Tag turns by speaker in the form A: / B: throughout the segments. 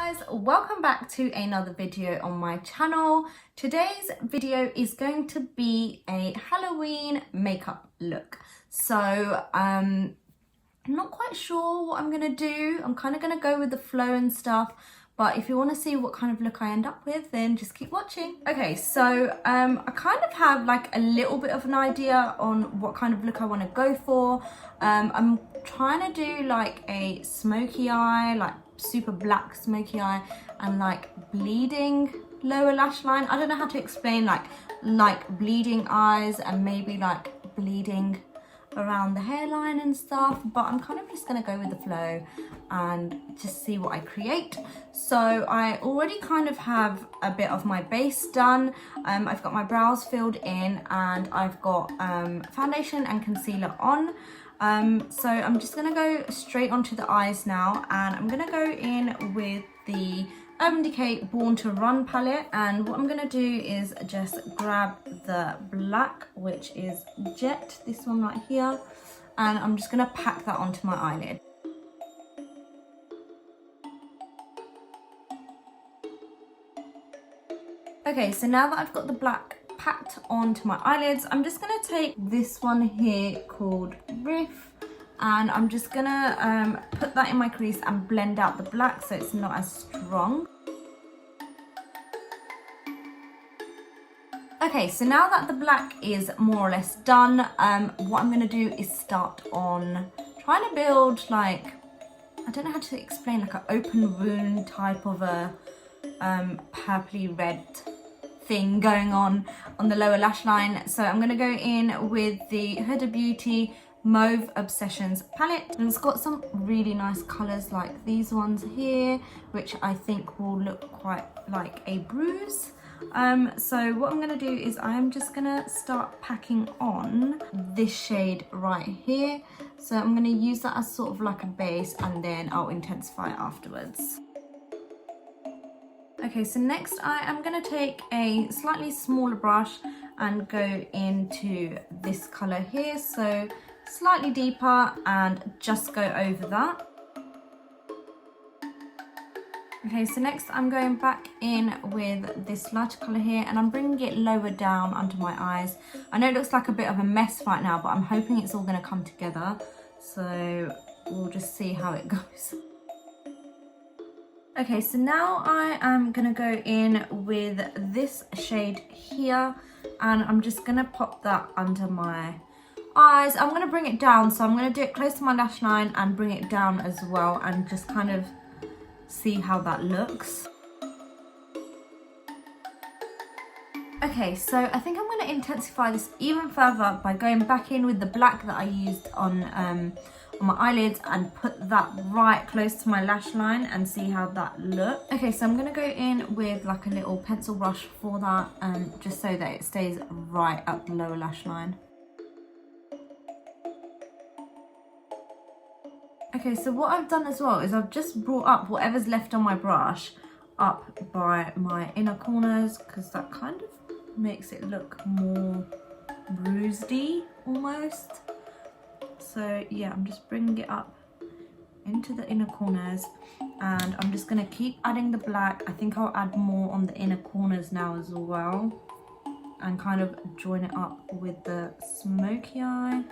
A: guys, welcome back to another video on my channel. Today's video is going to be a Halloween makeup look. So I'm not quite sure what I'm gonna do. I'm kind of gonna go with the flow and stuff, but if you want to see what kind of look I end up with, then just keep watching. Okay, so I kind of have like a little bit of an idea on what kind of look I want to go for. I'm trying to do like a smoky eye, like super black smoky eye, and like bleeding lower lash line. I don't know how to explain like bleeding eyes and maybe like bleeding around the hairline and stuff, but I'm kind of just gonna go with the flow and just see what I create. So I already kind of have a bit of my base done. I've got my brows filled in and I've got foundation and concealer on. So I'm just gonna go straight onto the eyes now, and I'm gonna go in with the Urban Decay Born to Run palette, and what I'm gonna do is just grab the black, which is Jet, this one right here, and I'm just gonna pack that onto my eyelid. Okay, so now that I've got the black packed onto my eyelids, I'm just gonna take this one here called Riff, and I'm just gonna put that in my crease and blend out the black so it's not as strong. Okay, so now that the black is more or less done, what I'm gonna do is start on trying to build like, I don't know how to explain, like an open wound type of a purpley red thing going on the lower lash line. So I'm gonna go in with the Huda Beauty Mauve Obsessions palette, and it's got some really nice colors like these ones here, which I think will look quite like a bruise. So what I'm gonna do is I'm just gonna start packing on this shade right here. So I'm gonna use that as sort of like a base, and then I'll intensify it afterwards. Okay, so next I am going to take a slightly smaller brush and go into this colour here, so slightly deeper, and just go over that. Okay, so next I'm going back in with this lighter colour here, and I'm bringing it lower down under my eyes. I know it looks like a bit of a mess right now, but I'm hoping it's all going to come together, so we'll just see how it goes. Okay, so now I am gonna go in with this shade here, and I'm just gonna pop that under my eyes. I'm gonna bring it down, so I'm gonna do it close to my lash line and bring it down as well, and just kind of see how that looks. Okay, so I think I'm gonna intensify this even further by going back in with the black that I used on my eyelids and put that right close to my lash line and see how that looks. Okay, so I'm gonna go in with like a little pencil brush for that, just so that it stays right up the lower lash line. Okay, so what I've done as well is I've just brought up whatever's left on my brush up by my inner corners, because that kind of makes it look more bruisedy almost. So yeah, I'm just bringing it up into the inner corners, and I'm just going to keep adding the black. I think I'll add more on the inner corners now as well, and kind of join it up with the smoky eye.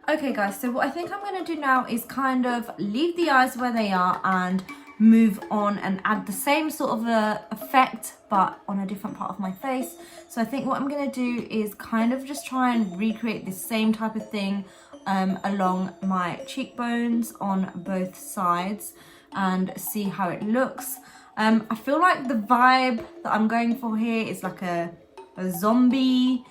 A: Okay guys, so what I think I'm going to do now is kind of leave the eyes where they are and move on and add the same sort of effect but on a different part of my face. So I think what I'm going to do is kind of just try and recreate the same type of thing along my cheekbones on both sides and see how it looks. I feel like the vibe that I'm going for here is like a zombie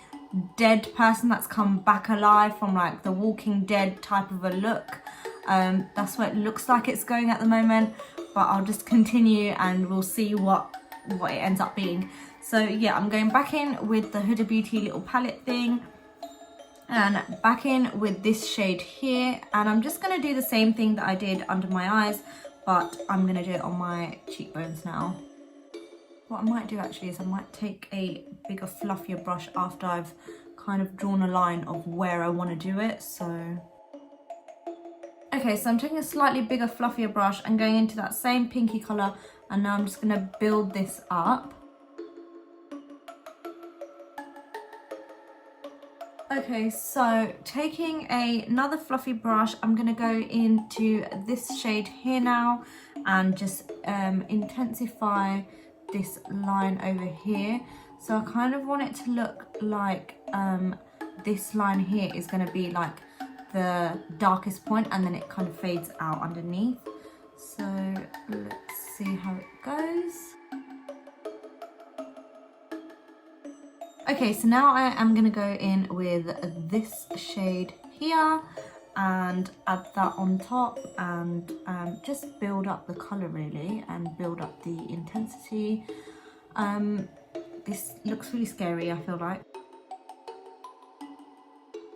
A: dead person that's come back alive from like the Walking Dead type of a look. That's what it looks like it's going at the moment, but I'll just continue and we'll see what it ends up being. So yeah, I'm going back in with the Huda Beauty little palette thing and back in with this shade here, and I'm just going to do the same thing that I did under my eyes, but I'm going to do it on my cheekbones now. What I might do actually is I might take a bigger fluffier brush after I've kind of drawn a line of where I want to do it. So Okay, so I'm taking a slightly bigger, fluffier brush and going into that same pinky colour, and now I'm just going to build this up. Okay, so taking another fluffy brush, I'm going to go into this shade here now and just intensify this line over here. So I kind of want it to look like this line here is going to be like the darkest point, and then it kind of fades out underneath. So let's see how it goes. Okay, so now I am going to go in with this shade here and add that on top, and just build up the colour really, and build up the intensity. This looks really scary, I feel like.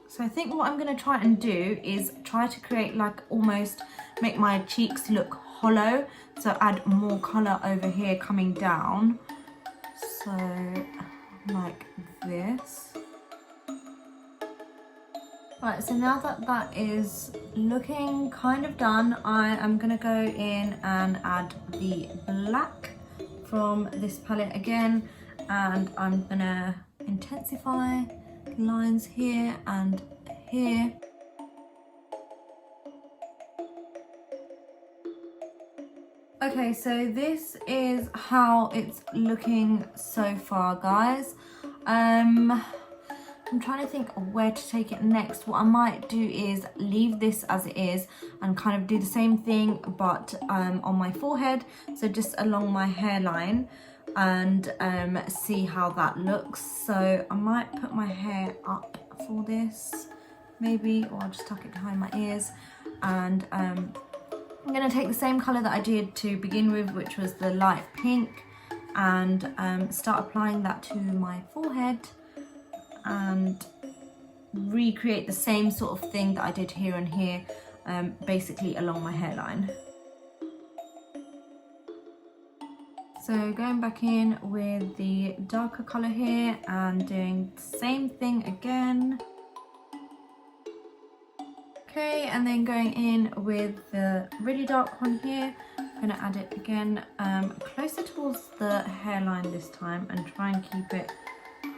A: So I think what I'm going to try and do is try to create like almost make my cheeks look hollow. So add more colour over here coming down. So like this. Right, so now that that is looking kind of done, I am going to go in and add the black from this palette again, and I'm going to intensify lines here and here. Okay, so this is how it's looking so far, guys. I'm trying to think of where to take it next. What I might do is leave this as it is and kind of do the same thing, but on my forehead, so just along my hairline, and see how that looks. So I might put my hair up for this, maybe, or I'll just tuck it behind my ears, and I'm going to take the same colour that I did to begin with, which was the light pink, and start applying that to my forehead and recreate the same sort of thing that I did here and here, basically along my hairline. So going back in with the darker colour here and doing the same thing again. Okay, and then going in with the really dark one here. I'm going to add it again closer towards the hairline this time, and try and keep it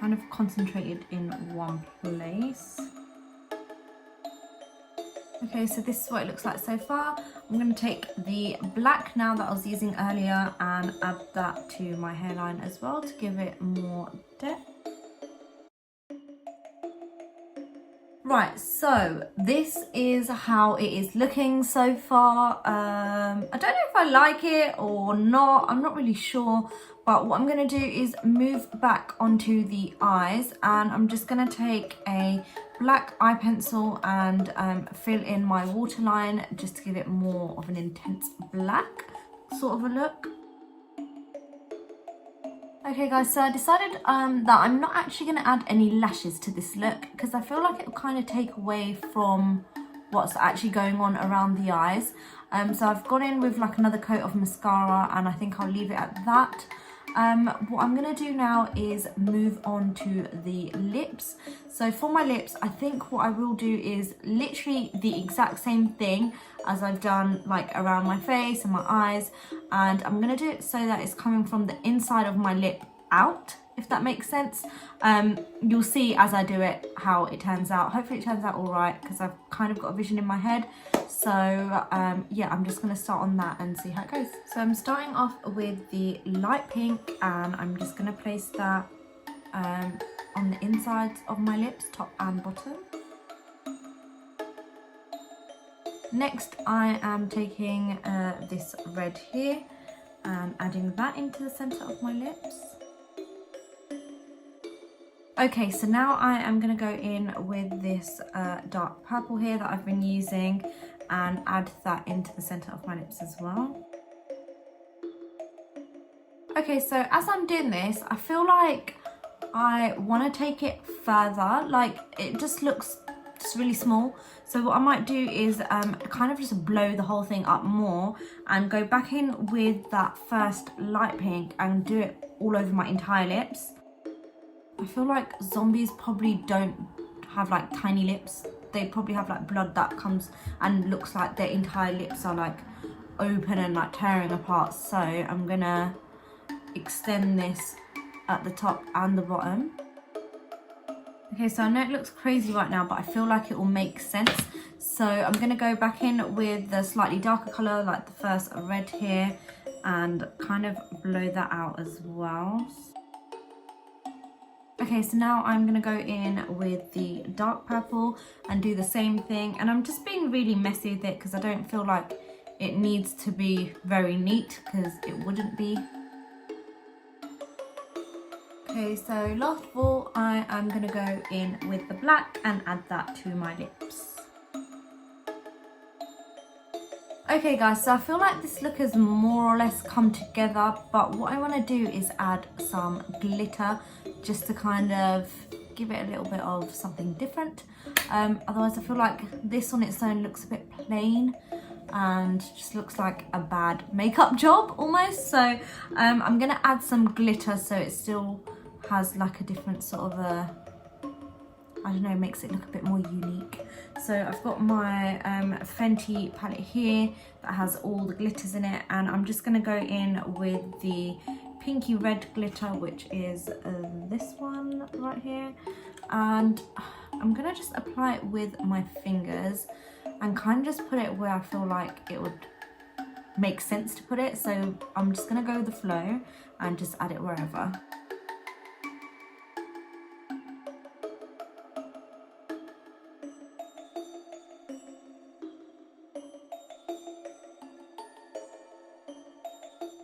A: kind of concentrated in one place. Okay, so this is what it looks like so far. I'm going to take the black now that I was using earlier and add that to my hairline as well to give it more depth. Right, so this is how it is looking so far. I don't know if I like it or not, I'm not really sure, but what I'm going to do is move back onto the eyes, and I'm just going to take a black eye pencil and fill in my waterline just to give it more of an intense black sort of a look. Okay guys, so I decided that I'm not actually going to add any lashes to this look, because I feel like it will kind of take away from what's actually going on around the eyes. So I've gone in with like another coat of mascara, and I think I'll leave it at that. What I'm going to do now is move on to the lips. So for my lips, I think what I will do is literally the exact same thing as I've done like around my face and my eyes, and I'm going to do it so that it's coming from the inside of my lip out, if that makes sense. You'll see as I do it how it turns out. Hopefully it turns out all right, because I've kind of got a vision in my head. So yeah, I'm just going to start on that and see how it goes. So I'm starting off with the light pink, and I'm just going to place that on the insides of my lips, top and bottom. Next I am taking this red here and adding that into the centre of my lips. Okay, so now I am going to go in with this dark purple here that I've been using and add that into the centre of my lips as well. Okay, so as I'm doing this, I feel like I want to take it further. Like, it just looks just really small. So what I might do is kind of just blow the whole thing up more and go back in with that first light pink and do it all over my entire lips. I feel like zombies probably don't have like tiny lips they probably have like blood that comes and looks like their entire lips are like open and like tearing apart. So I'm gonna extend this at the top and the bottom. Okay, so I know it looks crazy right now, but I feel like it will make sense. So I'm gonna go back in with the slightly darker color, like the first red here, and kind of blow that out as well. Okay, so now I'm gonna go in with the dark purple and do the same thing. And I'm just being really messy with it because I don't feel like it needs to be very neat, because it wouldn't be. Okay, so last of all, I am gonna go in with the black and add that to my lips. Okay guys, so I feel like this look has more or less come together, but what I want to do is add some glitter just to kind of give it a little bit of something different. Otherwise I feel like this on its own looks a bit plain and just looks like a bad makeup job almost. So I'm gonna add some glitter so it still has like a different sort of a, I don't know, makes it look a bit more unique. So I've got my Fenty palette here that has all the glitters in it, and I'm just gonna go in with the pinky red glitter, which is this one right here, and I'm gonna just apply it with my fingers and kind of just put it where I feel like it would make sense to put it. So I'm just gonna go with the flow and just add it wherever.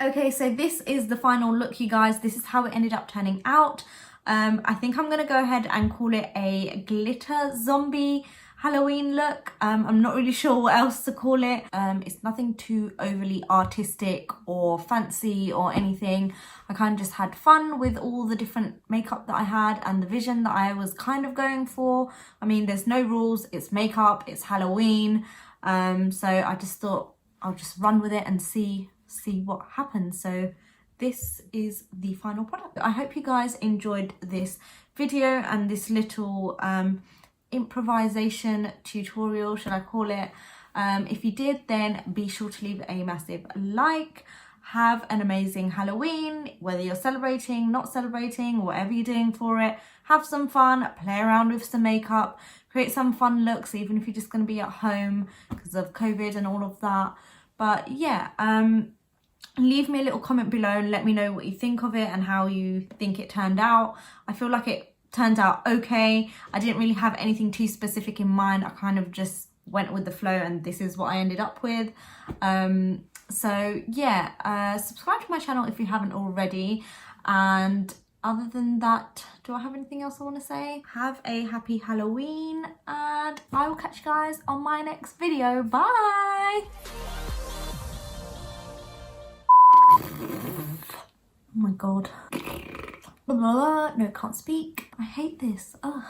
A: Okay, so this is the final look, you guys. This is how it ended up turning out. I think I'm gonna go ahead and call it a glitter zombie Halloween look. I'm not really sure what else to call it. It's nothing too overly artistic or fancy or anything. I kind of just had fun with all the different makeup that I had and the vision that I was kind of going for. I mean, there's no rules, it's makeup, it's Halloween. So I just thought I'll just run with it and see what happens. So this is the final product. I hope you guys enjoyed this video and this little improvisation tutorial, should I call it. If you did, then be sure to leave a massive like. Have an amazing Halloween, whether you're celebrating, not celebrating, whatever you're doing for it. Have some fun, play around with some makeup, create some fun looks, even if you're just going to be at home because of COVID and all of that. But yeah, leave me a little comment below and let me know what you think of it and how you think it turned out. I feel like it turned out okay. I didn't really have anything too specific in mind. I kind of just went with the flow and this is what I ended up with. So yeah, subscribe to my channel if you haven't already. And other than that, do I have anything else I want to say? Have a happy Halloween and I will catch you guys on my next video. Bye! Oh my god. No, can't speak. I hate this. Ugh.